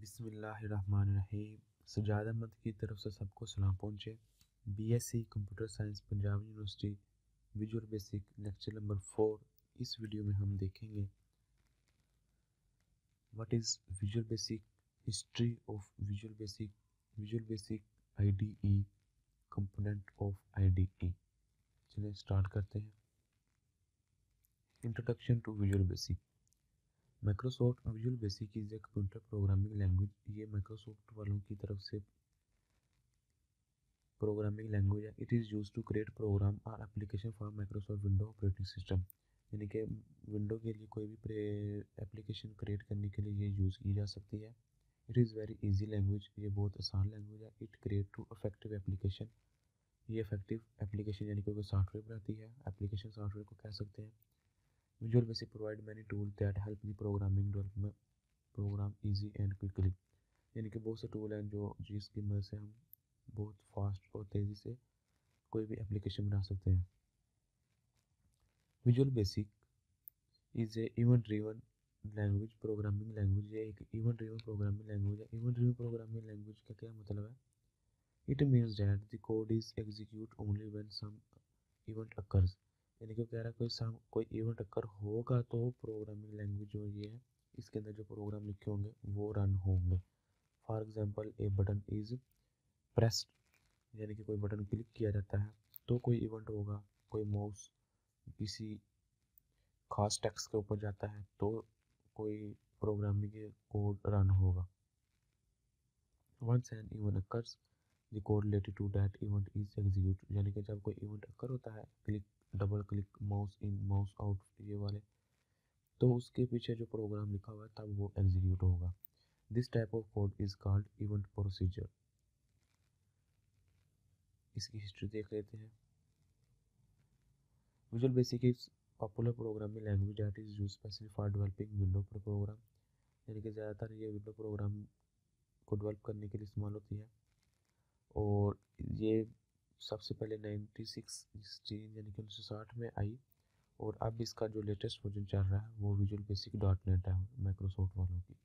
बिस्मिल्लाहिर्रहमानिर्रहीम। सजाद अहमद की तरफ से सबको सलाम पहुँचे। BSc computer science Punjab university visual basic lecture number 4। इस वीडियो में हम देखेंगे what is visual basic, history of visual basic IDE, component of IDE. चलिए स्टार्ट करते हैं। Introduction to visual basic. Microsoft visual basic is a computer programming language. ये Microsoft वालों की तरफ से प्रोग्रामिंग लैंग्वेज है। It is use to create program और application for Microsoft window operating system. यानी कि विंडो के लिए कोई भी एप्लीकेशन क्रिएट करने के लिए ये यूज़ की जा सकती है। It is very easy language. ये बहुत आसान लैंग्वेज है। It create to effective application. ये इफेक्टिव एप्लीकेशन यानी कि कोई सॉफ्टवेयर बनाती है, एप्लीकेशन सॉफ्टवेयर को कह सकते हैं। Visual basic provide many tool that help the programming development program easy and quickly. यानी कि बहुत से टूल हैं जो जिसकी मदद से हम बहुत फास्ट और तेज़ी से कोई भी एप्लीकेशन बना सकते हैं। Visual basic is a event driven language programming language. ये एक इवेंट ड्रिवन प्रोग्रामिंग लैंग्वेज है। इवेंट ड्रिवन प्रोग्रामिंग लैंग्वेज का क्या मतलब है? It means that the code is execute only when some event occurs. यानी कि कह रहा है कोई इवेंट अकर होगा तो प्रोग्रामिंग लैंग्वेज जो ये है इसके अंदर जो प्रोग्राम लिखे होंगे वो रन होंगे। For example A button is pressed, यानी कि कोई बटन क्लिक किया जाता है तो कोई इवेंट होगा। कोई माउस किसी खास टेक्स्ट के ऊपर जाता है तो कोई प्रोग्रामिंग कोड रन होगा। Once an event occurs the code related to that event is execute. यानी कि जब कोई इवेंट अकर होता है, click, double click, mouse in, mouse out, ये वाले, तो उसके पीछे जो प्रोग्राम लिखा हुआ है तब वो एग्जीक्यूट होगा। This type of code is called event procedure. इसकी हिस्ट्री देख लेते हैं। Visual basic is popular programming language that is used specially for developing window program. यानी कि ज़्यादातर ये विंडो प्रोग्राम को डेवलप करने के लिए इस्तेमाल होती है। और ये सबसे पहले 96 यानी कि 1960 में आई। और अब इसका जो लेटेस्ट वर्जन चल रहा है वो विजुअल बेसिक .NET है माइक्रोसॉफ्ट वालों की।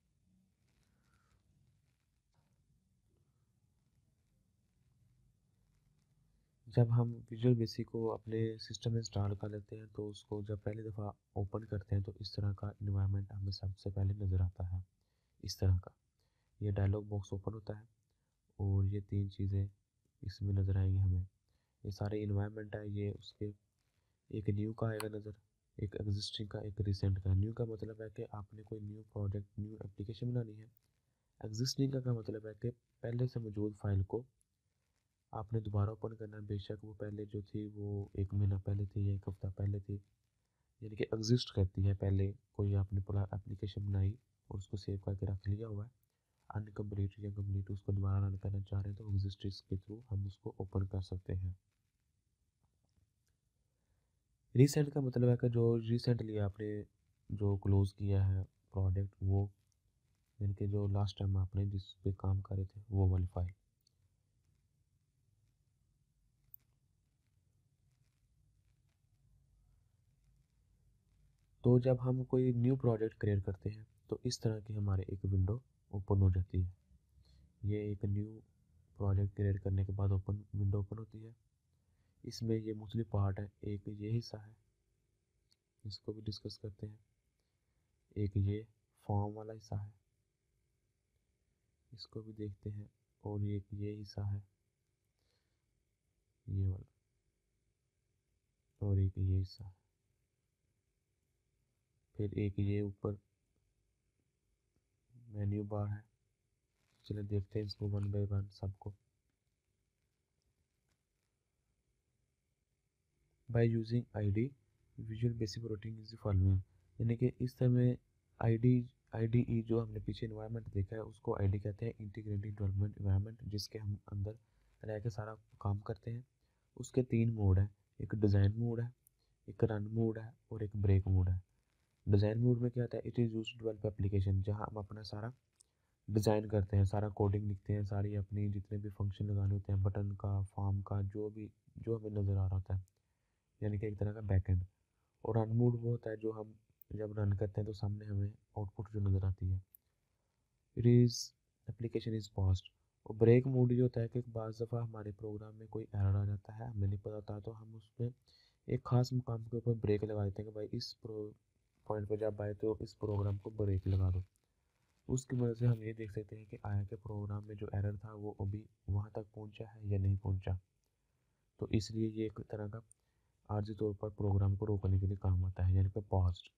जब हम विजुअल बेसिक को अपने सिस्टम में इंस्टॉल कर लेते हैं तो उसको जब पहली दफ़ा ओपन करते हैं तो इस तरह का इन्वायरमेंट हमें सबसे पहले नज़र आता है। इस तरह का ये डायलॉग बॉक्स ओपन होता है और ये तीन चीज़ें इसमें नज़र आएंगी हमें। ये सारे इन्वायरमेंट है। ये उसके एक न्यू का आएगा नज़र, एक एग्जिस्टिंग का, एक रिसेंट का। न्यू का मतलब है कि आपने कोई न्यू प्रोजेक्ट, न्यू एप्लीकेशन बनानी है। एग्जिस्टिंग का मतलब है कि पहले से मौजूद फाइल को आपने दोबारा ओपन करना है, बेशक वो पहले जो थी वो 1 महीना पहले थी या 1 हफ्ता पहले थी। यानी कि एग्जिस्ट करती है। पहले कोई आपने पूरा एप्लीकेशन बनाई और उसको सेव करके रख लिया हुआ है, अनकम्प्लीट या कम्प्लीट, उसको दोबारा रन करना चाह रहे हैं तो एग्जिस्ट के थ्रू हम उसको ओपन कर सकते हैं। रिसेंट का मतलब है कि जो रिसेंटली आपने जो क्लोज़ किया है प्रोजेक्ट, वो यानी कि जो लास्ट टाइम आपने जिस पे काम कर रहे थे वो वाली फाइल। तो जब हम कोई न्यू प्रोजेक्ट क्रिएट करते हैं तो इस तरह की हमारे एक विंडो ओपन हो जाती है। ये एक न्यू प्रोजेक्ट क्रिएट करने के बाद विंडो ओपन होती है। इसमें ये मुख्तलिफ पार्ट है। एक ये हिस्सा है, इसको भी डिस्कस करते हैं। एक ये फॉर्म वाला हिस्सा है, इसको भी देखते हैं। और एक ये हिस्सा है, ये वाला, और एक ये हिस्सा है। फिर एक ये ऊपर मेन्यू बार है। चलिए देखते हैं इसको वन बाय वन सबको। By using ID visual basic routing is following. यानी कि इस समय आईडी आईडीई जो हमने पीछे इन्वायरमेंट देखा है उसको आईडी कहते हैं, इंटीग्रेटेड डेवलपमेंट इन्वायरमेंट, जिसके हम अंदर रह के सारा काम करते हैं। उसके 3 मोड हैं। एक डिज़ाइन मोड है, एक रन मोड है और एक ब्रेक मोड है। डिज़ाइन मोड में क्या होता है? It is use to develop application, जहाँ हम अपना सारा डिज़ाइन करते हैं, सारा कोडिंग लिखते हैं, सारी अपनी जितने भी फंक्शन लगाने होते हैं, बटन का, फॉर्म का, जो भी जो हमें नज़र आ रहा होता है, यानी कि एक तरह का बैकएंड। और रन मोड वो होता है जो हम जब रन करते हैं तो सामने हमें आउटपुट जो नज़र आती है। It is application is passed. और ब्रेक मोड ये होता है कि बाज़ दफ़ा हमारे प्रोग्राम में कोई एरर आ जाता है, हमें नहीं पता होता, तो हम उसमें एक ख़ास मुकाम के ऊपर ब्रेक लगा देते हैं कि भाई इस पॉइंट पे जब आए तो इस प्रोग्राम को ब्रेक लगा दो। उसकी मदद से हम ये देख सकते हैं कि आया के प्रोग्राम में जो एरर था वो अभी वहाँ तक पहुँचा है या नहीं पहुँचा। तो इसलिए ये एक तरह का आर्जी तौर पर प्रोग्राम को रोकने के लिए काम आता है, यानी कि पॉज्ड।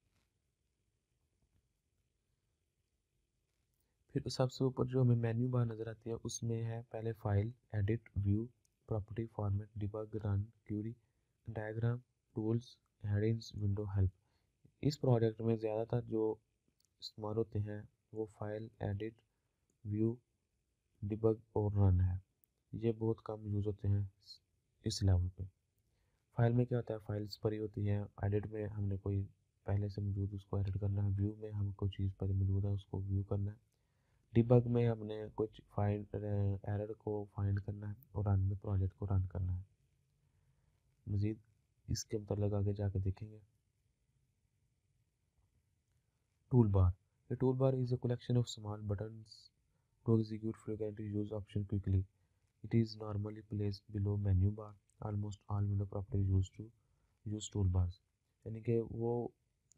फिर सबसे ऊपर जो हमें मेन्यू बार नज़र आती है उसमें है पहले file, edit, view, property, format, debug, run, query, diagram, tools, headings, window, help. इस प्रोजेक्ट में ज़्यादातर जो इस्तेमाल होते हैं वो फाइल, एडिट, व्यू, डिबग और रन है। ये बहुत कम यूज़ होते हैं इस लेवल पे। फाइल में क्या होता है, फाइल्स भरी होती हैं। एडिट में हमने कोई पहले से मौजूद उसको एडिट करना है। व्यू में हम कोई चीज़ पहले मौजूद है उसको व्यू करना है। डिबग में हमने कुछ फाइंड एरर को फाइंड करना है। और रन में प्रोजेक्ट को रन करना है। मज़ीद इसके मतलब आगे जाके देखेंगे। Tool bar, the toolbar is a collection of small buttons to execute frequently used options quickly. It is normally placed below menu bar. Almost all window properties used to use toolbars. यानी कि वो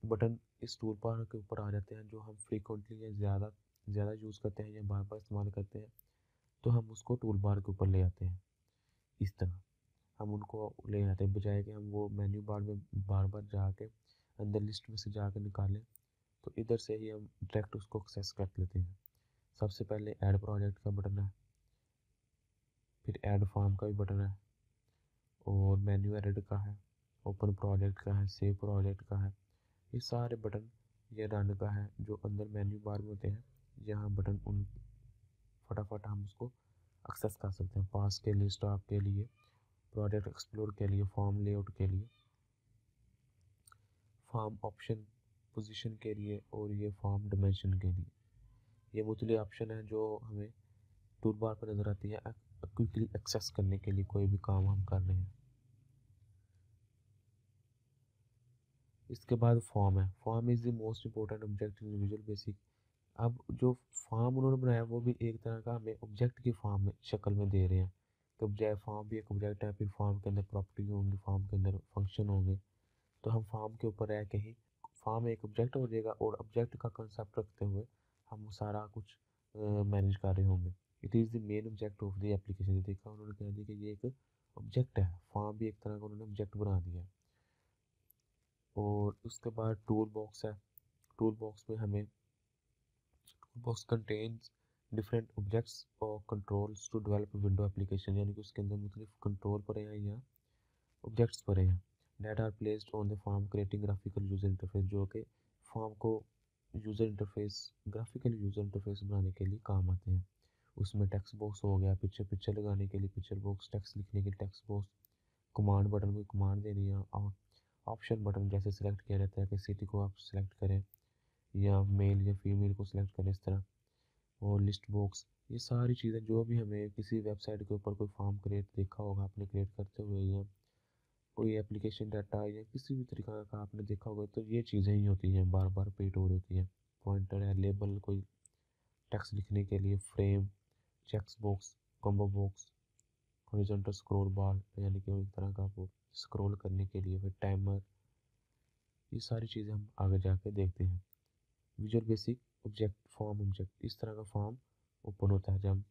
button इस tool bar के ऊपर आ जाते हैं जो हम फ्रीक्वेंटली या ज़्यादा यूज़ करते हैं या बार बार इस्तेमाल करते हैं, तो हम उसको टूल बार के ऊपर ले आते हैं। इस तरह हम उनको ले आते हैं, बजाय कि हम वो मेन्यू बार में बार बार जाके अंदर लिस्ट में से जाकर निकालें, तो इधर से ही हम डायरेक्ट उसको एक्सेस कर लेते हैं। सबसे पहले ऐड प्रोजेक्ट का बटन है, फिर ऐड फॉर्म का भी बटन है, और मेन्यू एडिट का है, ओपन प्रोजेक्ट का है, सेव प्रोजेक्ट का है। ये सारे बटन, ये रन का है जो अंदर मेन्यू बार में होते हैं। यहाँ बटन उन फटाफट हम उसको एक्सेस कर सकते हैं। पास के लिए, स्टॉप के लिए, प्रोजेक्ट एक्सप्लोर के लिए, फॉर्म लेआउट के लिए, फॉर्म ऑप्शन पोजीशन के लिए, और ये फॉर्म डायमेंशन के लिए। ये मुख्तलिफ ऑप्शन है जो हमें टूल बार पर नज़र आती है क्विकली एक्सेस करने के लिए कोई भी काम हम कर रहे हैं। इसके बाद फॉर्म है। Form is the most important object in visual basic. अब जो फॉर्म उन्होंने बनाया वो भी एक तरह का हमें ऑब्जेक्ट की फॉर्म में शक्ल में दे रहे हैं। तो ऑब्जेक्ट, फॉर्म भी एक ऑब्जेक्ट है, फिर फॉर्म के अंदर प्रॉपर्टी होंगी, फॉर्म के अंदर फंक्शन होंगे। तो हम फॉर्म के ऊपर रह के ही फॉर्म एक ऑब्जेक्ट हो जाएगा, और ऑब्जेक्ट का कंसेप्ट रखते हुए हम सारा कुछ मैनेज कर रहे होंगे। It is the main object of the application. देखा उन्होंने कह दिया कि ये एक ऑब्जेक्ट है। फॉर्म भी एक तरह का उन्होंने ऑब्जेक्ट बना दिया है। और उसके बाद टूल बॉक्स है। टूल बॉक्स में हमें बॉक्स कंटेन्स डिफरेंट ऑब्जेक्ट्स और controls to develop window application, यानी कि उसके अंदर मुख्तलिफ कंट्रोल पड़े हैं या ऑब्जेक्ट्स पड़े हैं। That are placed on the form creating graphical user interface, जो कि फॉर्म को user interface, graphical user interface बनाने के लिए काम आते हैं। उसमें टेक्स्ट बॉक्स हो गया, पिक्चर लगाने के लिए पिक्चर बॉक्स, टेक्स्ट लिखने के लिए टेक्स्ट बॉक्स, कमांड बटन को कमांड देनी है, और ऑप्शन बटन जैसे सिलेक्ट किया जाता है कि सिटी को आप सिलेक्ट करें या मेल या फीमेल को सिलेक्ट करें, इस तरह। और लिस्ट बॉक्स, ये सारी चीज़ें जो भी हमें किसी वेबसाइट के ऊपर कोई फॉर्म क्रिएट देखा होगा आपने क्रिएट करते हुए, या कोई एप्लीकेशन डाटा या किसी भी तरीका का आपने देखा होगा, तो ये चीज़ें ही होती हैं, बार बार रिपीट हो रही होती हैं। पॉइंटर है, लेबल, कोई टेक्स्ट लिखने के लिए frame, checks box, combo box, horizontal scroll bar, यानी कि एक तरह का वो स्क्रॉल करने के लिए, फिर टाइमर। ये सारी चीज़ें हम आगे जाके देखते हैं। Visual basic object, form object, इस तरह का फॉर्म ओपन होता है जब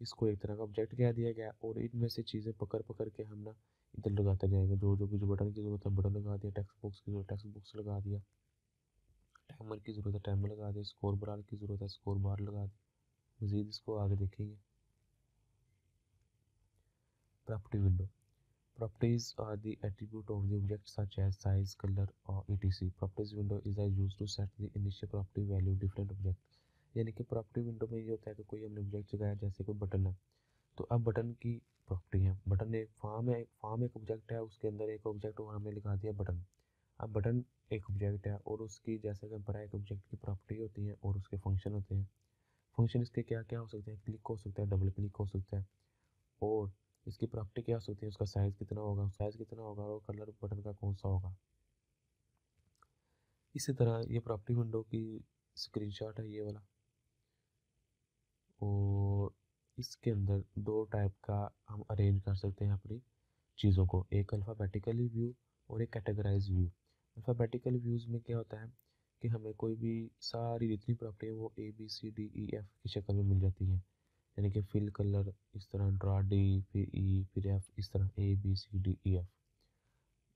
इसको एक तरह का ऑब्जेक्ट कह दिया गया, और इनमें से चीज़ें पकड़ पकड़ के हम ना इधर लगाते जाएंगे। जो बटन की ज़रूरत है बटन लगा दिया, टेक्स्ट बॉक्स की ज़रूरत टेक्स्ट बॉक्स लगा दिया, टाइमर की ज़रूरत है टाइमर लगा दिया, स्कोर बार की ज़रूरत है स्कोर बार लगा दिया। मज़ीद इसको आगे देखेंगे। Property window, properties are the attribute of the object such as size, color or etc. Properties window is used to set the initial property value of different object। यानी कि प्रॉपर्टी विंडो में ये होता है कि कोई हमने ऑब्जेक्ट लगाया, जैसे कोई बटन है, तो अब बटन की प्रॉपर्टी है। बटन एक फॉर्म है, फॉर्म एक ऑब्जेक्ट है, उसके अंदर एक ऑब्जेक्ट और हमने लिखा दिया बटन। अब बटन एक ऑब्जेक्ट है, और उसकी जैसे कि पर एक ऑब्जेक्ट की प्रॉपर्टी होती है और उसके फंक्शन होते हैं। फंक्शन इसके क्या क्या हो सकते हैं, क्लिक हो सकता है, डबल क्लिक हो सकता है, और इसकी प्रॉपर्टी क्या हो सकती है, उसका साइज़ कितना होगा और कलर बटन का कौन सा होगा। इसी तरह ये प्रॉपर्टी विंडो की स्क्रीनशॉट है ये वाला। और इसके अंदर दो टाइप का हम अरेंज कर सकते हैं अपनी चीज़ों को, एक अल्फ़ाबेटिकली व्यू और एक कैटेगराइज व्यू। अल्फ़ाबेटिकल व्यूज़ में क्या होता है कि हमें कोई भी सारी जितनी प्रॉपर्टी है वो A B C D E F की शक्ल में मिल जाती है, यानी कि फिल कलर इस तरह, ड्रा डी, फिर ई, फिर एफ, इस तरह A B C D E F.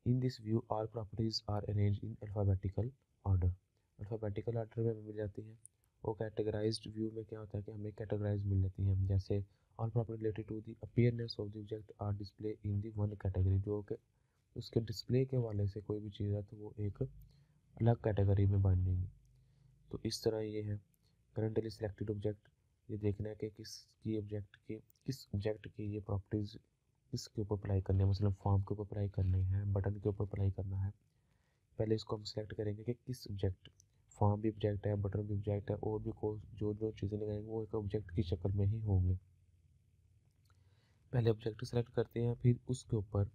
In this view all properties are arrange in alphabetical order. Alphabetical order में मिल जाती है। और कैटेगराइज्ड व्यू में क्या होता है कि हमें कैटेगराइज मिल जाती है, जैसे all property related to the appearance of the object are display in the one category, जो कि उसके डिस्प्ले के वाले से कोई भी चीज़ है तो वो एक अलग कैटेगरी में बन जाएंगी। तो इस तरह ये है करंटली सिलेक्टेड ऑब्जेक्ट, ये देखना है कि किस ऑब्जेक्ट की ये प्रॉपर्टीज़ किसके ऊपर अप्लाई करनी है, मतलब फॉर्म के ऊपर अप्लाई करनी है, बटन के ऊपर अप्लाई करना है। पहले इसको हम सिलेक्ट करेंगे कि किस ऑब्जेक्ट, फॉर्म भी ऑब्जेक्ट है, बटन भी ऑब्जेक्ट है, और भी जो जो चीज़ें लगाएंगे वो एक ऑब्जेक्ट की शक्ल में ही होंगे। पहले ऑब्जेक्ट सेलेक्ट करते हैं, फिर उसके ऊपर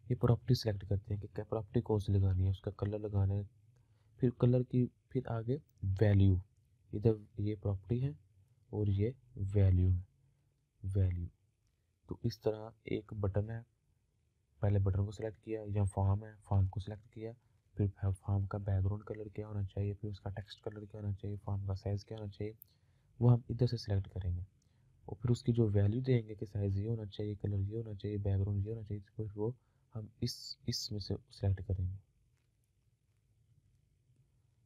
ये प्रॉपर्टी सेलेक्ट करते हैं कि क्या प्रॉपर्टी कौन सी लगानी है, उसका कलर लगाना है, फिर कलर की, फिर आगे वैल्यू, इधर ये प्रॉपर्टी है और ये वैल्यू है, वैल्यू। तो इस तरह एक बटन है, पहले बटन को सिलेक्ट किया, या फॉर्म है, फॉर्म को सिलेक्ट किया, फिर फॉर्म का बैकग्राउंड कलर क्या होना चाहिए, फिर उसका टेक्स्ट कलर क्या होना चाहिए, फॉर्म का साइज़ क्या होना चाहिए, वो हम इधर से सिलेक्ट करेंगे। और फिर उसकी जो वैल्यू देंगे कि साइज़ ये होना चाहिए, कलर ये होना चाहिए, बैकग्राउंड ये होना चाहिए, तो फिर वो हम इसमें से सिलेक्ट करेंगे।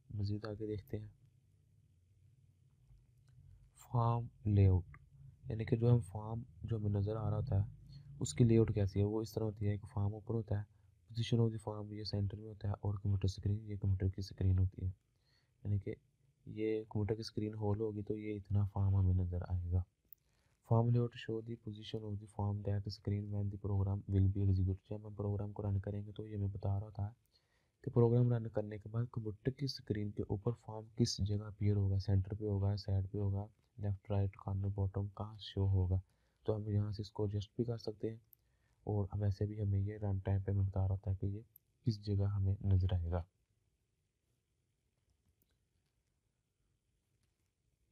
मज़ीद आगे देखते हैं फॉर्म लेआउट, यानी कि जो हम फॉर्म जो हमें नज़र आ रहा होता है उसकी लेआउट कैसी है, वो इस तरह होती है कि फॉर्म ऊपर होता है, पोजीशन ऑफ द फॉर्म ये सेंटर में होता है, और कंप्यूटर स्क्रीन ये कंप्यूटर की स्क्रीन होती है, यानी कि ये कंप्यूटर की स्क्रीन होल होगी तो ये इतना फॉर्म हमें नज़र आएगा। Form layout show the position of the form that screen when the program will be execute, जब हम प्रोग्राम को रन करेंगे तो ये हमें बता रहा होता है कि प्रोग्राम रन करने के बाद कंप्यूटर की स्क्रीन के ऊपर फॉर्म किस जगह अपीयर होगा, सेंटर पे होगा, साइड पे होगा, लेफ्ट राइट कॉर्नर बॉटम कहाँ शो होगा। तो हम यहाँ से इसको एडजस्ट भी कर सकते हैं, और वैसे भी हमें ये रन टाइम पे हमें बता रहा होता है कि ये किस जगह हमें नजर आएगा।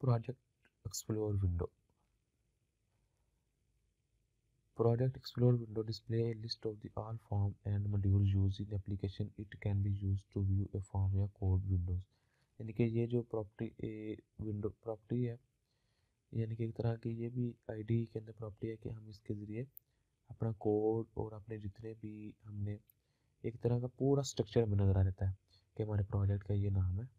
Project explore window, project explore window display a list of the all form and modules used in application, it can be used to view a form या कोड विंडोज, यानी कि ये जो प्रॉपर्टी विंडो प्रॉपर्टी है, यानी कि एक तरह की ये भी आईडी के अंदर प्रॉपर्टी है कि हम इसके ज़रिए अपना कोड और अपने जितने भी हमने एक तरह का पूरा स्ट्रक्चर हमें नज़र आ जाता है कि हमारे प्रोजेक्ट का ये नाम है,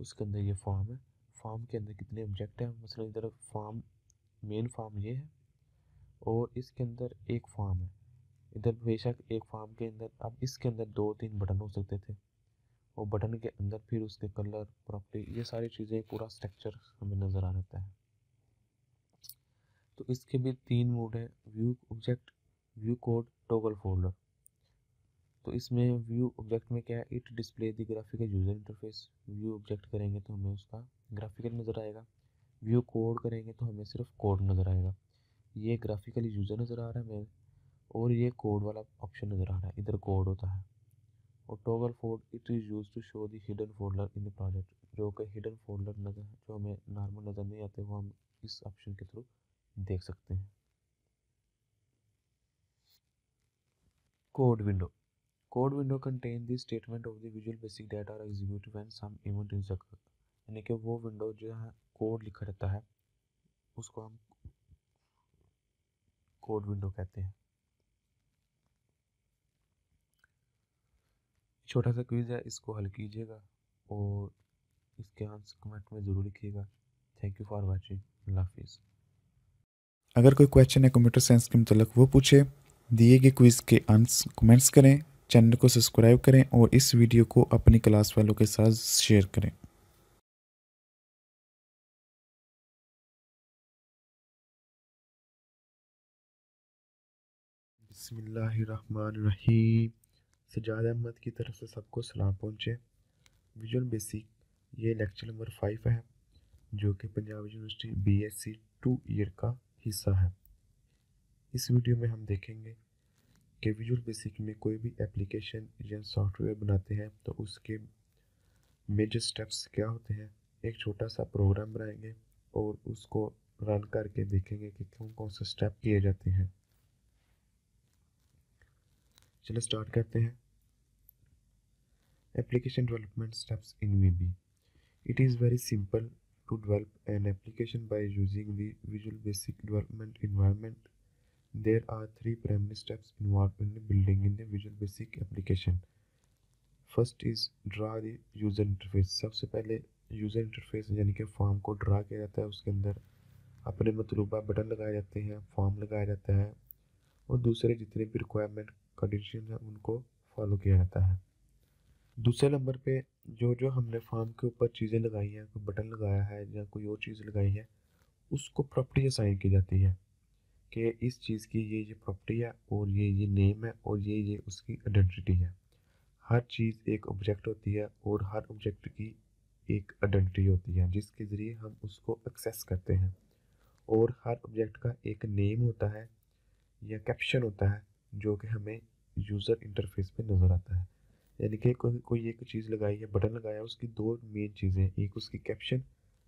उसके अंदर ये फॉर्म है, फॉर्म के अंदर कितने ऑब्जेक्ट हैं, मसलन इधर फॉर्म, मेन फॉर्म ये है, और इसके अंदर एक फॉर्म है, इधर बेशक एक फॉर्म के अंदर, अब इसके अंदर दो तीन बटन हो सकते थे, और बटन के अंदर फिर उसके कलर प्रॉपर्टी ये सारी चीज़ें पूरा स्ट्रक्चर हमें नज़र आ जाता है। तो इसके भी तीन मोड हैं, view object, view code, toggle folder. तो इसमें व्यू ऑब्जेक्ट में क्या है, it display the graphical user interface, view object करेंगे तो हमें उसका ग्राफिकल नज़र आएगा, व्यू कोड करेंगे तो हमें सिर्फ कोड नज़र आएगा। ये ग्राफिकल यूज़र नज़र आ रहा है हमें, और ये कोड वाला ऑप्शन नज़र आ रहा है, इधर कोड होता है। और toggle fold it is use to show the hidden folder in the project, जो कि हिडन फोल्डर नज़र जो हमें नॉर्मल नज़र नहीं आते वो हम इस ऑप्शन के थ्रू देख सकते हैं। Code window, code window contain the statement of the visual basic data are execute when some event is occur, यानी कि वो विंडो जो है कोड लिखा रहता है उसको हम कोड विंडो कहते हैं। छोटा सा क्विज है, इसको हल कीजिएगा और इसके आंसर कमेंट में ज़रूर लिखिएगा। थैंक यू फॉर वॉचिंग, अल्लाह हाफिज़। अगर कोई क्वेश्चन है कंप्यूटर साइंस के मतलब वो पूछे, दिए गए क्विज़ के आंसर कमेंट्स करें, चैनल को सब्सक्राइब करें और इस वीडियो को अपनी क्लास वालों के साथ शेयर करें। बिस्मिल्लाहिर्रहमानिर्रहीम। सजाद अहमद की तरफ से सबको सलाम पहुँचे। विजुअल बेसिक ये लेक्चर नंबर 5 है, जो कि पंजाब यूनिवर्सिटी BSc 2 ईयर का हिस्सा है। इस वीडियो में हम देखेंगे कि विजुअल बेसिक में कोई भी एप्लीकेशन या सॉफ्टवेयर बनाते हैं तो उसके मेजर स्टेप्स क्या होते हैं। एक छोटा सा प्रोग्राम बनाएंगे और उसको रन करके देखेंगे कि कौन कौन से स्टेप किए जाते हैं। चलो स्टार्ट करते हैं। Application development steps in VB. It is very simple to develop an application by using the Visual Basic Development Environment. There are three primary steps involved in building in the Visual Basic application. First is draw the user interface. सबसे पहले user interface यानी कि form को draw किया जाता है, उसके अंदर अपने मतलूबा बटन लगाए जाते हैं, फॉर्म लगाया जाता है और दूसरे जितने भी रिक्वायरमेंट कंडीशन हैं उनको फॉलो किया जाता है। दूसरे नंबर पे जो जो हमने फॉर्म के ऊपर चीज़ें लगाई हैं, कोई बटन लगाया है या कोई और चीज़ लगाई है, उसको प्रॉपर्टी असाइन की जाती है कि इस चीज़ की ये प्रॉपर्टी है और ये नेम है और ये उसकी आइडेंटिटी है। हर चीज़ एक ऑब्जेक्ट होती है और हर ऑब्जेक्ट की एक आइडेंटिटी होती है जिसके ज़रिए हम उसको एक्सेस करते हैं। और हर ऑब्जेक्ट का एक नेम होता है या कैप्शन होता है जो कि हमें यूज़र इंटरफेस पे नज़र आता है। यानी कि कोई एक चीज़ लगाई है, बटन लगाया, उसकी दो मेन चीज़ें, एक उसकी कैप्शन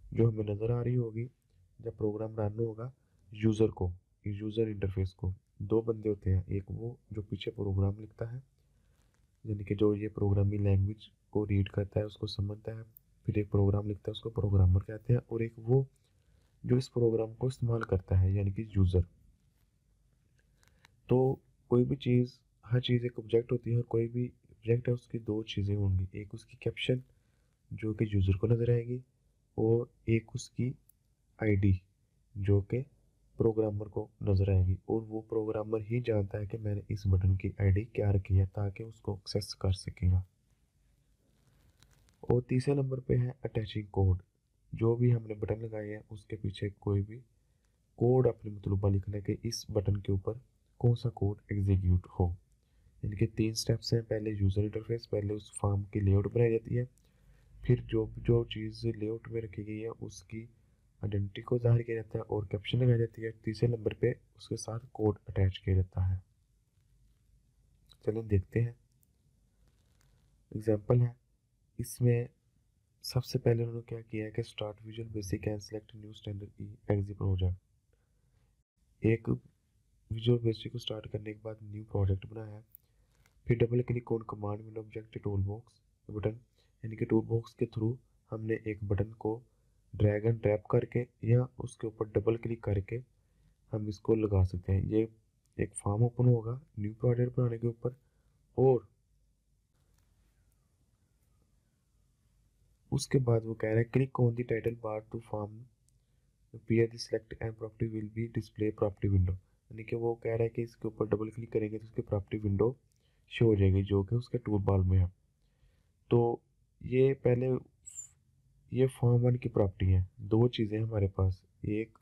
जो हमें नज़र आ रही होगी जब प्रोग्राम रन होगा यूज़र को, यूज़र इंटरफेस को। दो बंदे होते हैं, एक वो जो पीछे प्रोग्राम लिखता है यानी कि जो ये प्रोग्रामिंग लैंग्वेज को रीड करता है, उसको समझता है, फिर एक प्रोग्राम लिखता है, उसको प्रोग्रामर कहते हैं, और एक वो जो इस प्रोग्राम को इस्तेमाल करता है यानी कि यूज़र। तो कोई भी चीज़, हर चीज़ एक ऑब्जेक्ट होती है और कोई भी ऑब्जेक्ट है उसकी दो चीज़ें होंगी, एक उसकी कैप्शन जो कि यूज़र को नज़र आएगी और एक उसकी आईडी जो कि प्रोग्रामर को नज़र आएगी, और वो प्रोग्रामर ही जानता है कि मैंने इस बटन की आईडी क्या रखी है ताकि उसको एक्सेस कर सकेगा। और तीसरे नंबर पे है अटैचिंग कोड। जो भी हमने बटन लगाए हैं उसके पीछे कोई भी कोड अपने मतलूबा लिखना है कि इस बटन के ऊपर कौन सा कोड एग्जीक्यूट हो। इनके तीन स्टेप्स हैं। पहले यूज़र इंटरफेस, पहले उस फॉर्म की लेआउट बनाई जाती है, फिर जो जो चीज़ लेआउट में रखी गई है उसकी आइडेंटिटी को ज़ाहिर किया जाता है और कैप्शन लगाई जाती है। तीसरे नंबर पे उसके साथ कोड अटैच किया जाता है। चलिए देखते हैं, एग्जाम्पल है इसमें। सबसे पहले उन्होंने क्या किया है कि start visual basic and select new standard E exe project. एक विजुअल बेसिक को स्टार्ट करने के बाद न्यू प्रोजेक्ट बनाया है। फिर double click on command window object tool box button, यानी कि टूल बॉक्स के थ्रू हमने एक बटन को ड्रैग एंड ड्रैप करके या उसके ऊपर डबल क्लिक करके हम इसको लगा सकते हैं। ये एक फॉर्म ओपन होगा न्यू प्रोजेक्ट बनाने के ऊपर, और उसके बाद वो कह रहा है click on the title bar to form appear the select and property will be display property window. यानी कि वो कह रहा है कि इसके ऊपर डबल क्लिक करेंगे तो उसकी प्रॉपर्टी विंडो शो हो जाएगी जो कि उसके टूल बार में है। तो ये पहले ये फॉर्म वन की प्रॉपर्टी है। दो चीज़ें हमारे पास, एक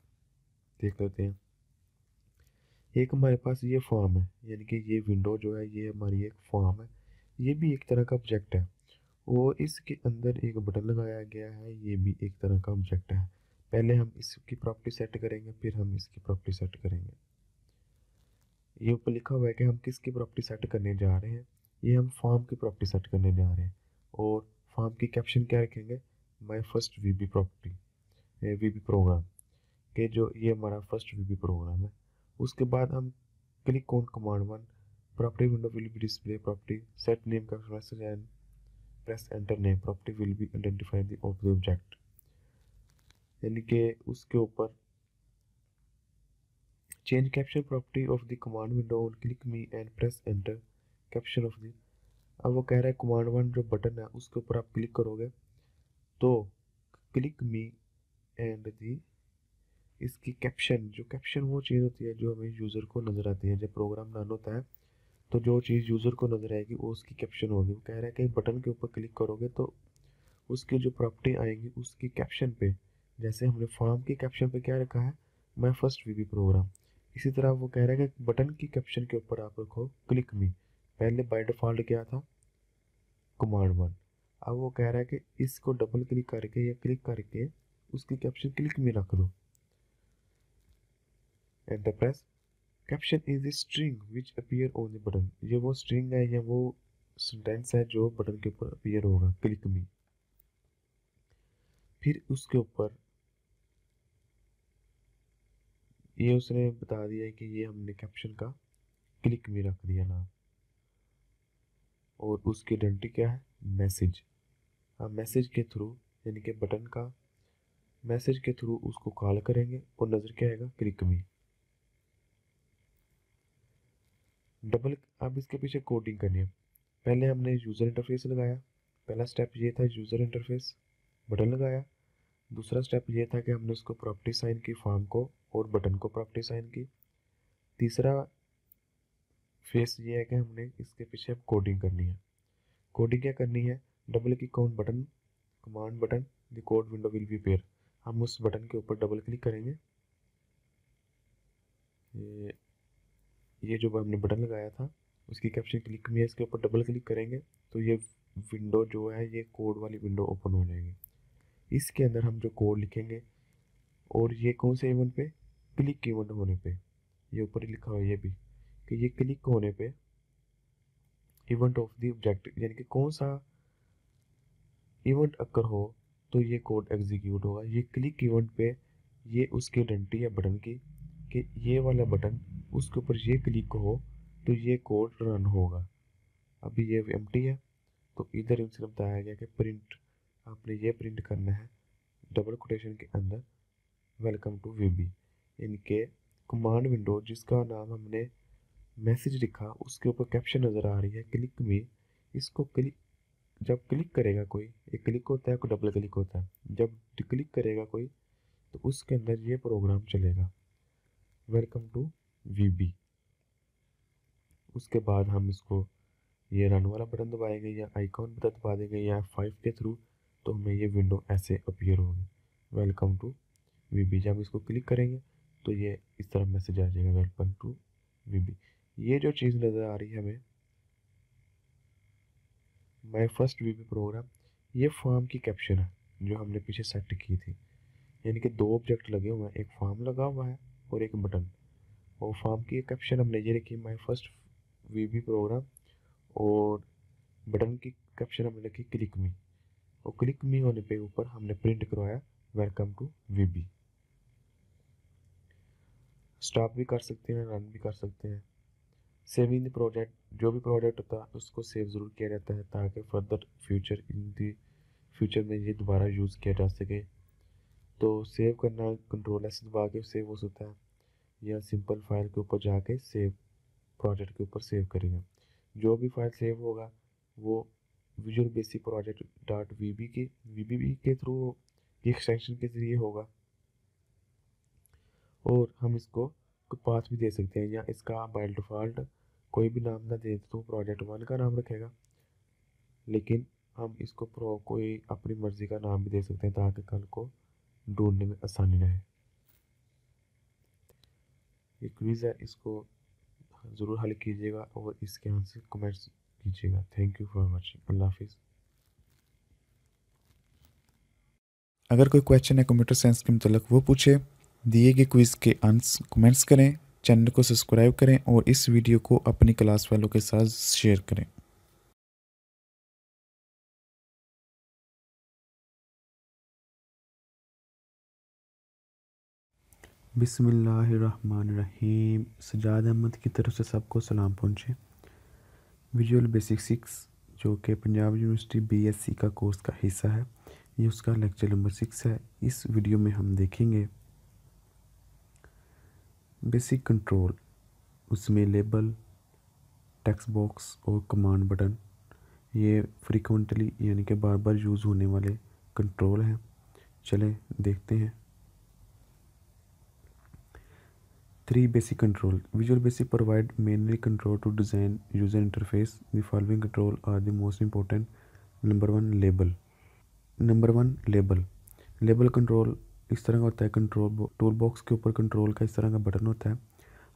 देख लेते हैं। एक हमारे पास ये फॉर्म है, यानी कि ये विंडो जो है ये हमारी एक फॉर्म है, ये भी एक तरह का ऑब्जेक्ट है और इसके अंदर एक बटन लगाया गया है, ये भी एक तरह का ऑब्जेक्ट है। पहले हम इसकी प्रॉपर्टी सेट करेंगे, फिर हम इसकी प्रॉपर्टी सेट करेंगे। ये ऊपर लिखा हुआ है कि हम किसकी प्रॉपर्टी सेट करने जा रहे हैं। ये हम फॉर्म की प्रॉपर्टी सेट करने जा रहे हैं और फॉर्म की कैप्शन क्या रखेंगे, my first VB property, VB program के जो ये हमारा फर्स्ट वीबी प्रोग्राम है। उसके बाद हम click on command one property window will be display property set name का message and press enter name property will be identify the of the object. यानी कि उसके ऊपर change caption property of the command window on click me and press enter caption of the. अब वो कह रहा है कमांड वन जो बटन है उसके ऊपर आप क्लिक करोगे तो क्लिक मी एंड दी इसकी कैप्शन, जो कैप्शन वो चीज़ होती है जो हमें यूज़र को नज़र आती है जब प्रोग्राम रन होता है। तो जो चीज़ यूज़र को नज़र आएगी वो उसकी कैप्शन होगी। वो कह रहा है कि बटन के ऊपर क्लिक करोगे तो उसकी जो प्रॉपर्टी आएगी उसकी कैप्शन पे, जैसे हमने फॉर्म की कैप्शन पे क्या रखा है, माई फर्स्ट वीबी प्रोग्राम, इसी तरह वो कह रहा है कि बटन की कैप्शन के ऊपर आप रखो क्लिक मी। पहले बाय डिफ़ॉल्ट क्या था, कमांड वन। अब वो कह रहा है कि इसको डबल क्लिक करके या क्लिक करके उसकी कैप्शन क्लिक में रख दो, enter press. Caption is the string which appear on the button. ये वो स्ट्रिंग है या वो सेंटेंस है जो बटन के ऊपर अपीयर होगा क्लिक मी। फिर उसके ऊपर ये उसने बता दिया है कि ये हमने कैप्शन का क्लिक में रख दिया नाम, और उसकी आइडेंटिटी क्या है, मैसेज। हम मैसेज के थ्रू, यानी कि बटन का मैसेज के थ्रू उसको कॉल करेंगे और नज़र क्या आएगा, क्लिक में। डबल, अब इसके पीछे कोडिंग करनी है। पहले हमने यूज़र इंटरफेस लगाया, पहला स्टेप ये था यूज़र इंटरफेस, बटन लगाया। दूसरा स्टेप ये था कि हमने उसको प्रॉपर्टी साइन की, फॉर्म को और बटन को प्रॉपर्टी साइन की। तीसरा फेस ये है कि हमने इसके पीछे अब कोडिंग करनी है। कोडिंग क्या करनी है, double click on button, command button, the code window will B pair. हम उस बटन के ऊपर डबल क्लिक करेंगे, ये जो हमने बटन लगाया था उसकी कैप्शन क्लिक में है, इसके ऊपर डबल क्लिक करेंगे तो ये विंडो जो है, ये कोड वाली विंडो ओपन हो जाएगी। इसके अंदर हम जो कोड लिखेंगे, और ये कौन से इवेंट पे, क्लिक इवेंट होने पे, ये ऊपर लिखा हुआ है ये भी, कि ये क्लिक होने पे इवेंट ऑफ द ऑब्जेक्ट, यानी कि कौन सा इवेंट अकर हो तो ये कोड एग्जीक्यूट होगा। ये क्लिक इवेंट पे ये उसकी आइडेंटिटी है बटन की, कि ये वाला बटन उसके ऊपर ये क्लिक हो तो ये कोड रन होगा। अभी ये एम्प्टी है, तो इधर इनसे बताया गया कि प्रिंट, आपने ये प्रिंट करना है डबल कोटेशन के अंदर, वेलकम टू वीबी। इनके कमांड विंडो जिसका नाम हमने मैसेज लिखा उसके ऊपर कैप्शन नज़र आ रही है क्लिक में। इसको क्लिक, जब क्लिक करेगा कोई, एक क्लिक होता है, कोई डबल क्लिक होता है, जब क्लिक करेगा कोई तो उसके अंदर ये प्रोग्राम चलेगा, वेलकम टू वीबी। उसके बाद हम इसको ये रन वाला बटन दबाएंगे या आइकॉन बटन दबा देंगे या F5 के थ्रू, तो हमें ये विंडो ऐसे अपीयर होगी, वेलकम टू वीबी। जब इसको क्लिक करेंगे तो ये इस तरह मैसेज आ जाएगा, वेलकम टू वीबी। ये जो चीज़ नज़र आ रही है हमें, माय फर्स्ट वीबी प्रोग्राम, ये फॉर्म की कैप्शन है जो हमने पीछे सेट की थी। यानी कि दो ऑब्जेक्ट लगे हुए हैं, एक फॉर्म लगा हुआ है और एक बटन। और फॉर्म की कैप्शन हमने ये लिखी, माय फर्स्ट वीबी प्रोग्राम, और बटन की कैप्शन हमने लिखी क्लिक मी। और क्लिक मी होने पे ऊपर हमने प्रिंट करवाया, वेलकम टू वीबी। स्टॉप भी कर सकते हैं, रन भी कर सकते हैं। सेविंग द प्रोजेक्ट, जो भी प्रोजेक्ट होता है उसको सेव ज़रूर किया जाता है ताकि further future, in the future में ये दोबारा यूज़ किया जा सके। तो सेव करना कंट्रोल एस दबा के सेव हो सकता है, या सिंपल फाइल के ऊपर जाके सेव, प्रोजेक्ट के ऊपर सेव करेंगे। जो भी फाइल सेव होगा वो विजुअल बेसिक प्रोजेक्ट डॉट वीबी के थ्रू, एक्सटेंशन के ज़रिए होगा। और हम इसको पाथ भी दे सकते हैं, या इसका बाय डिफ़ॉल्ट कोई भी नाम ना दे तो प्रोजेक्ट 1 का नाम रखेगा, लेकिन हम इसको कोई अपनी मर्ज़ी का नाम भी दे सकते हैं ताकि कल को ढूंढने में आसानी रहे। ये क्विज़ है, इसको ज़रूर हल कीजिएगा और इसके आंसर कमेंट्स कीजिएगा। Thank you for watching. अल्लाह हाफिज़। अगर कोई क्वेश्चन है कंप्यूटर साइंस के मतलब वो पूछे, दिए गए क्विज़ के आंसर कमेंट्स करें, चैनल को सब्सक्राइब करें और इस वीडियो को अपनी क्लास वालों के साथ शेयर करें। बिस्मिल्लाहिर्रहमानिर्रहीम। सजाद अहमद की तरफ से सबको सलाम पहुँचे। विजुअल बेसिक 6 जो कि पंजाब यूनिवर्सिटी BSc का कोर्स का हिस्सा है, ये उसका लेक्चर नंबर 6 है। इस वीडियो में हम देखेंगे बेसिक कंट्रोल, उसमें लेबल, टेक्स्ट बॉक्स और कमांड बटन, ये फ्रीक्वेंटली यानी कि बार बार यूज़ होने वाले कंट्रोल हैं। चलें देखते हैं। 3 basic control. Visual Basic provide mainly control to design user interface. The following control are the most important. Number 1 label. Number 1 label. Label control इस तरह का होता है, कंट्रोल टूल बॉक्स के ऊपर कंट्रोल का इस तरह का बटन होता है।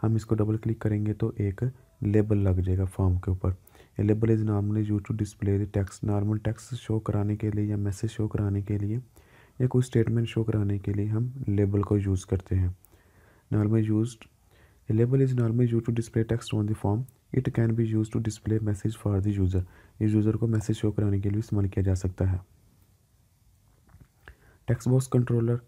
हम इसको डबल क्लिक करेंगे तो एक लेबल लग जाएगा फॉर्म के ऊपर। ये label is normally use to display the text. Normal text show कराने के लिए या मैसेज शो कराने के लिए या कोई स्टेटमेंट शो कराने के लिए हम लेबल को यूज़ करते हैं। Normally used, a label is normally used to display text on the form. It can be used to display message for the user. इस यूज़र को मैसेज शो कराने के लिए इस्तेमाल किया जा सकता है। Text box controller,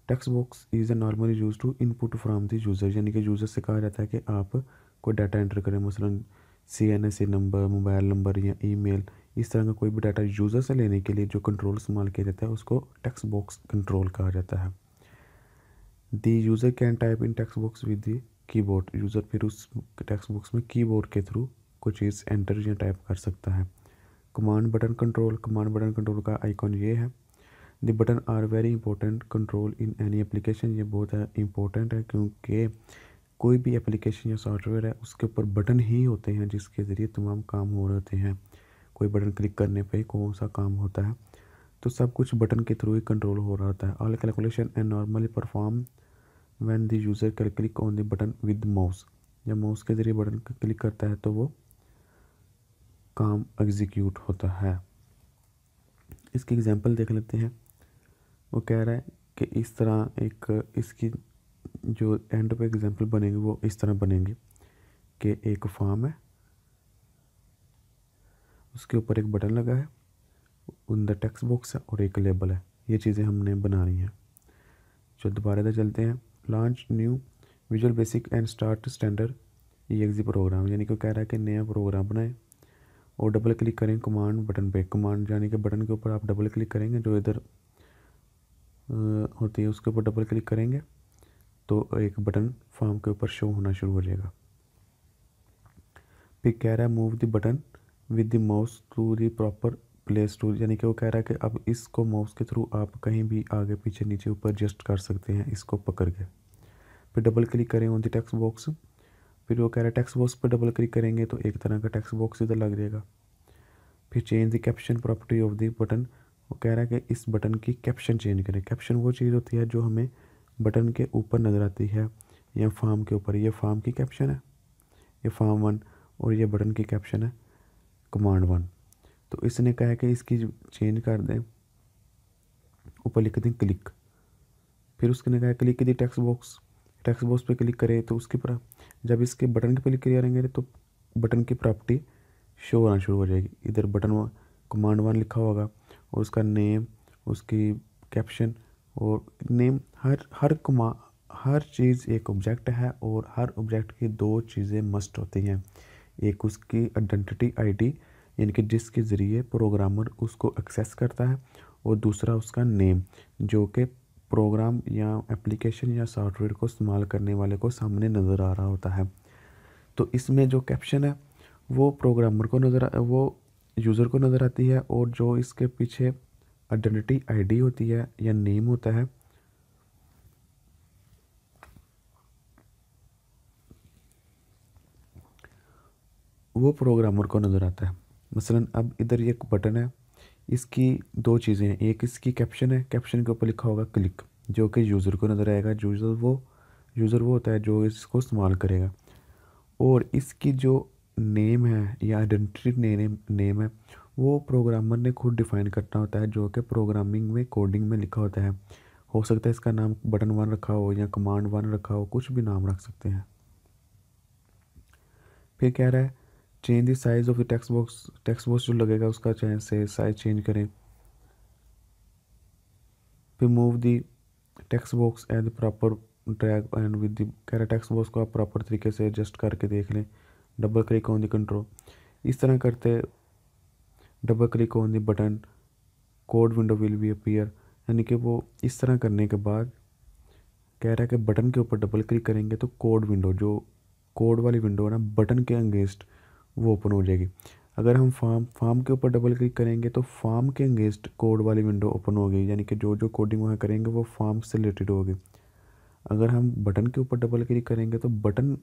text box is normally use to input from the user, यानी कि यूज़र से कहा जाता है कि आप कोई डाटा एंटर करें, मसलन CNSA नंबर, मोबाइल नंबर या ईमेल, इस तरह का कोई भी डाटा यूज़र से लेने के लिए जो कंट्रोल इस्तेमाल किया जाता है उसको टेक्स्ट बॉक्स कंट्रोल कहा जाता है। The user can type in text box with the keyboard, user फिर उस टेक्स्ट बॉक्स में कीबोर्ड के थ्रू कोई चीज़ एंटर या टाइप कर सकता है। Command button control, command button control का आइकॉन ये है। The button are very important control in any application, ये बहुत इंपॉर्टेंट है क्योंकि कोई भी एप्लीकेशन या सॉफ्टवेयर है उसके ऊपर बटन ही होते हैं जिसके ज़रिए तमाम काम हो रहे होते हैं। कोई बटन क्लिक करने पे कौन सा काम होता है, तो सब कुछ बटन के थ्रू ही कंट्रोल हो रहा होता है। All calculation and normally perform when the user can click on the button with mouse, जब माउस के ज़रिए बटन क्लिक करता है तो वो काम एग्जीक्यूट होता है। इसकी एग्जांपल देख लेते हैं। वो कह रहा है कि इस तरह एक इसकी जो एंड पे एग्जांपल बनेंगे वो इस तरह बनेंगे कि एक फॉर्म है, उसके ऊपर एक बटन लगा है, उन द टेक्स्ट बॉक्स है और एक लेबल है। ये चीज़ें हमने बनानी है। जो दोबारा से चलते हैं, launch new visual basic and start standard EXE program, यानी कि कह रहा है कि नया प्रोग्राम बनाएं और डबल क्लिक करें कमांड बटन पे। कमांड यानी कि बटन के ऊपर आप डबल क्लिक करेंगे, जो इधर होती है उसके ऊपर डबल क्लिक करेंगे तो एक बटन फॉर्म के ऊपर शो होना शुरू हो जाएगा। फिर कह रहा है move the button with the mouse to the proper place to, यानी कि वो कह रहा है कि अब इसको माउस के थ्रू आप कहीं भी आगे पीछे नीचे ऊपर एडजस्ट कर सकते हैं इसको पकड़ के। फिर डबल क्लिक करें ऑन द टेक्स्ट बॉक्स, फिर वो कह रहा है टेक्स्ट बॉक्स पर डबल क्लिक करेंगे तो एक तरह का टेक्स्ट बॉक्स इधर लग जाएगा। फिर change the caption property of the button, वो कह रहा है कि इस बटन की कैप्शन चेंज करें। कैप्शन वो चीज़ होती है जो हमें बटन के ऊपर नज़र आती है या फॉर्म के ऊपर। ये फॉर्म की कैप्शन है, ये फॉर्म 1, और ये बटन की कैप्शन है कमांड 1। तो इसने कहा है कि इसकी चेंज कर दें, ऊपर लिख दें क्लिक। फिर उसने कहा है क्लिक दी टेक्स्ट बॉक्स, टेक्स्ट बॉक्स पे क्लिक करें तो उसके पर जब इसके बटन पे क्लिक करेंगे तो बटन की प्रॉपर्टी शो होना शुरू हो जाएगी। इधर बटन कमांड 1 लिखा होगा और उसका नेम, उसकी कैप्शन और नेम, हर चीज़ एक ऑब्जेक्ट है और हर ऑब्जेक्ट की दो चीज़ें मस्ट होती हैं। एक उसकी आइडेंटिटी ID, यानी कि जिसके ज़रिए प्रोग्रामर उसको एक्सेस करता है, और दूसरा उसका नेम जो कि प्रोग्राम या एप्लीकेशन या सॉफ्टवेयर को इस्तेमाल करने वाले को सामने नज़र आ रहा होता है। तो इसमें जो कैप्शन है वो प्रोग्रामर को वो यूज़र को नज़र आती है, और जो इसके पीछे आइडेंटिटी ID होती है या नेम होता है वो प्रोग्रामर को नज़र आता है। मसलन अब इधर एक बटन है, इसकी दो चीज़ें हैं, एक इसकी कैप्शन है, कैप्शन के ऊपर लिखा होगा क्लिक जो कि यूज़र को नज़र आएगा। यूज़र वो होता है जो इसको इस्तेमाल करेगा, और इसकी जो नेम है या आइडेंटिटी नेम है वो प्रोग्रामर ने खुद डिफ़ाइन करना होता है, जो कि प्रोग्रामिंग में कोडिंग में लिखा होता है। हो सकता है इसका नाम बटन 1 रखा हो या कमांड 1 रखा हो, कुछ भी नाम रख सकते हैं। फिर कह रहा है change the size of the text box जो लगेगा उसका साइज चेंज करें। फिर move the text box as proper drag and with the, कह रहा है टेक्स्ट बॉक्स को आप प्रॉपर तरीके से एडजस्ट करके देख लें। Double click on the control, इस तरह करते double click on the button code window will B appear, यानी कि वो इस तरह करने के बाद कह रहा है कि बटन के ऊपर डबल क्लिक करेंगे तो कोड विंडो, जो कोड वाली विंडो है ना बटन के अगेंस्ट, वो ओपन हो जाएगी। अगर हम फॉर्म के ऊपर डबल क्लिक करेंगे तो फॉर्म के अगेंस्ट कोड वाली विंडो ओपन होगी, यानी कि जो कोडिंग वहाँ करेंगे वो फॉर्म से रिलेटेड होगी। अगर हम बटन के ऊपर डबल क्लिक करेंगे तो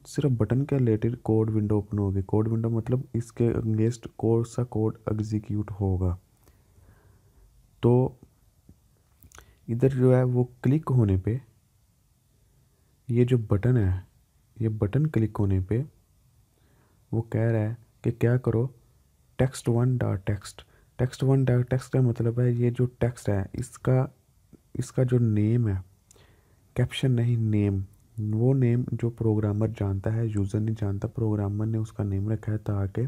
सिर्फ बटन के रिलेटेड कोड विंडो ओपन होगी। कोड विंडो मतलब इसके अगेंस्ट कोड एग्जीक्यूट होगा। तो इधर जो है वो क्लिक होने पे ये जो बटन है, ये बटन क्लिक होने पे वो कह रहा है कि क्या करो text1.text का मतलब है ये जो टेक्स्ट है इसका जो नेम है, कैप्शन नहीं नेम, वो नेम जो प्रोग्रामर जानता है यूज़र नहीं जानता, प्रोग्रामर ने उसका नेम रखा है ताकि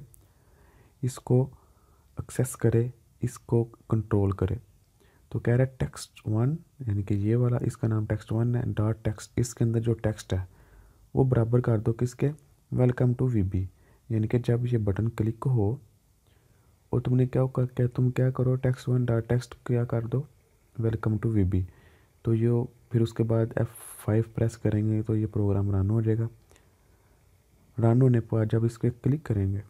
इसको एक्सेस करे, इसको कंट्रोल करे। तो कह रहा है टेक्स्ट 1 यानी कि ये वाला, इसका नाम टेक्स्ट 1 है, डॉट टेक्स्ट, इसके अंदर जो टेक्स्ट है वो बराबर कर दो किसके, वेलकम टू वीबी। यानी कि जब ये बटन क्लिक हो और तुम क्या करो, टेक्स्ट 1 डॉट टेक्स्ट क्या कर दो, वेलकम टू वीबी। तो ये फिर उसके बाद F5 प्रेस करेंगे तो ये प्रोग्राम रन हो जाएगा। रन होने पर जब इस पर क्लिक करेंगे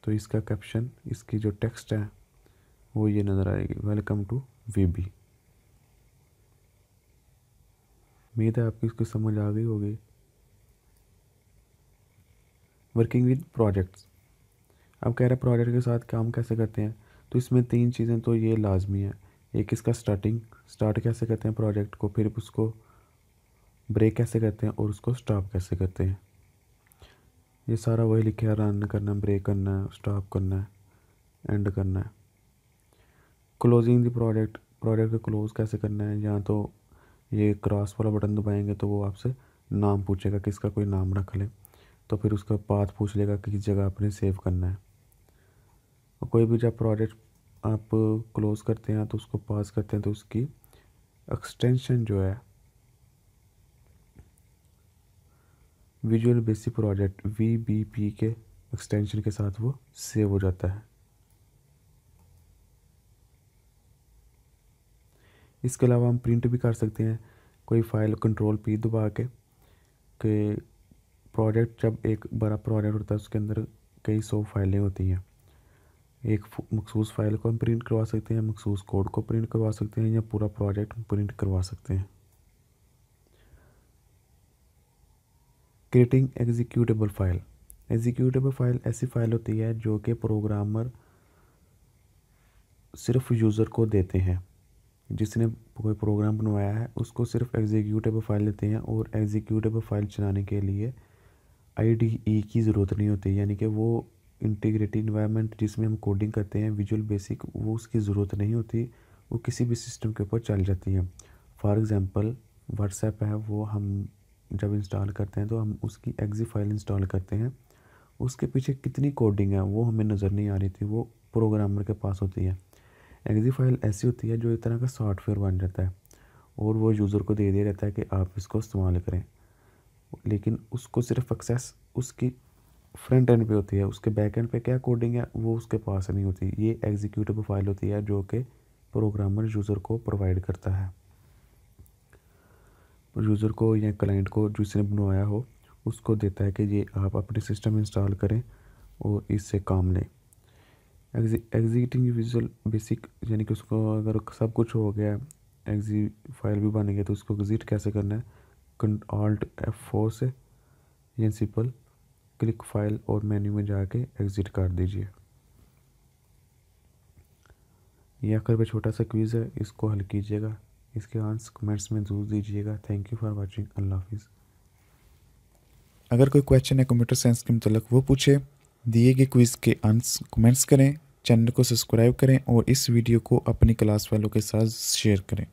तो इसका कैप्शन, इसकी जो टेक्स्ट है वो ये नज़र आएगी, वेलकम टू वीबी। उम्मीद है आपकी इसकी समझ आ गई होगी। वर्किंग विद प्रोजेक्ट्स, अब कह रहे हैं प्रोजेक्ट के साथ काम कैसे करते हैं। तो इसमें 3 चीज़ें तो ये लाजमी है। एक इसका स्टार्ट कैसे करते हैं प्रोजेक्ट को, फिर उसको ब्रेक कैसे करते हैं और उसको स्टॉप कैसे करते हैं। ये सारा वही लिखा है, रन करना, ब्रेक करना है, स्टॉप करना है, एंड करना है। क्लोजिंग द प्रोजेक्ट को क्लोज़ कैसे करना है, या तो ये क्रॉस वाला बटन दबाएंगे तो वो आपसे नाम पूछेगा, किसका कोई नाम रख ले, तो फिर उसका पाथ पूछ लेगा कि किस जगह आपने सेव करना है। और कोई भी जब प्रोजेक्ट आप क्लोज़ करते हैं तो उसको पास करते हैं तो उसकी एक्सटेंशन जो है विजुअल बेसिक प्रोजेक्ट VBP के एक्सटेंशन के साथ वो सेव हो जाता है। इसके अलावा हम प्रिंट भी कर सकते हैं कोई फाइल, Ctrl+P दबा के प्रोजेक्ट, जब एक बड़ा प्रोजेक्ट होता है उसके अंदर कई 100 फाइलें होती हैं। एक मखसूस फाइल को हम प्रिंट करवा सकते हैं, मखसूस कोड को प्रिंट करवा सकते हैं, या पूरा प्रोजेक्ट प्रिंट करवा सकते हैं। क्रिएटिंग एग्जीक्यूटेबल फाइल ऐसी फाइल होती है जो कि प्रोग्रामर सिर्फ यूज़र को देते हैं। जिसने कोई प्रोग्राम बनवाया है उसको सिर्फ एग्जीक्यूटेबल फाइल देते हैं, और एग्जीक्यूटेबल फाइल चलाने के लिए IDE की ज़रूरत नहीं होती। यानी कि वो इंटीग्रेटेड इन्वायरमेंट जिसमें हम कोडिंग करते हैं विजुअल बेसिक, वो उसकी ज़रूरत नहीं होती, वो किसी भी सिस्टम के ऊपर चल जाती है। फॉर एग्ज़ाम्पल व्हाट्सएप है, वो हम जब इंस्टॉल करते हैं तो हम उसकी एग्जी फाइल इंस्टॉल करते हैं, उसके पीछे कितनी कोडिंग है वो हमें नज़र नहीं आ रही थी, वो प्रोग्रामर के पास होती है। एग्जी फाइल ऐसी होती है जो एक तरह का सॉफ्टवेयर बन जाता है और वो यूज़र को दे दिया रहता है कि आप इसको इस्तेमाल करें, लेकिन उसको सिर्फ एक्सेस उसकी फ्रंट एंड पे होती है, उसके बैक एंड पे क्या कोडिंग है वो उसके पास नहीं होती। ये एग्जीक्यूटेबल फाइल होती है जो कि प्रोग्रामर यूज़र को प्रोवाइड करता है, यूज़र को या क्लाइंट को जिसने बनवाया हो उसको देता है कि ये आप अपने सिस्टम इंस्टॉल करें और इससे काम लें। एग्जीक्यूटिंग विजुअल बेसिक यानी कि उसको अगर सब कुछ हो गया, एग्जी फाइल भी बन गया, तो उसको एग्जिट कैसे करना है, Alt F4 से, या सिंपल क्लिक फाइल और मेन्यू में जाके एग्जिट कर दीजिए। यह आखिर में छोटा सा क्विज़ है, इसको हल कीजिएगा, इसके आंसर कमेंट्स में ज़रूर दीजिएगा। थैंक यू फॉर वाचिंग, अल्लाह हाफिज़। अगर कोई क्वेश्चन है कंप्यूटर साइंस के मतलब वो पूछे, दिए गए क्विज़ के आंसर कमेंट्स करें, चैनल को सब्सक्राइब करें और इस वीडियो को अपनी क्लास वालों के साथ शेयर करें।